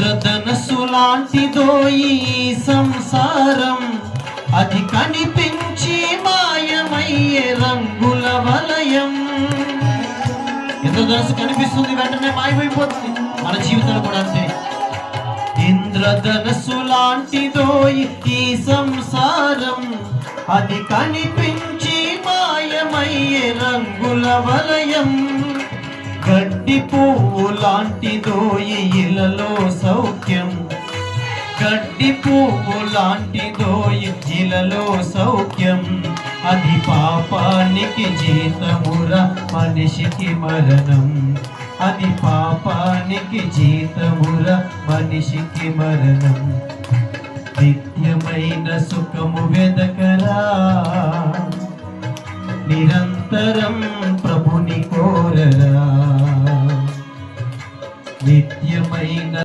ఇంద్రధనస్సు లాంటిదో ఈ సంసారం, అది కనిపించి మాయమయ్యే రంగుల వలయం. ఇంద్రధనస్సు కనిపిస్తుంది, వెంటనే మాయమైపోతుంది. మన జీవితాలు కూడా అంతే. ఇంద్రధనస్సు లాంటిదో ఈ సంసారం, అది కనిపించి మాయమయ్యే రంగుల వలయం. గడ్డి పువ్వు లాంటిదో ఇలలో సౌఖ్యం, గడ్డి పువ్వు లాంటిదో ఇలలో సౌఖ్యం. అది పాపానికి జీతమురా మనిషికి మరణం, అది పాపానికి జీతమురా మనిషికి మరణం. నిత్యమైన సుఖము వెదకరా, నిరంతరం ప్రభుని కోరరా. నిత్యమైన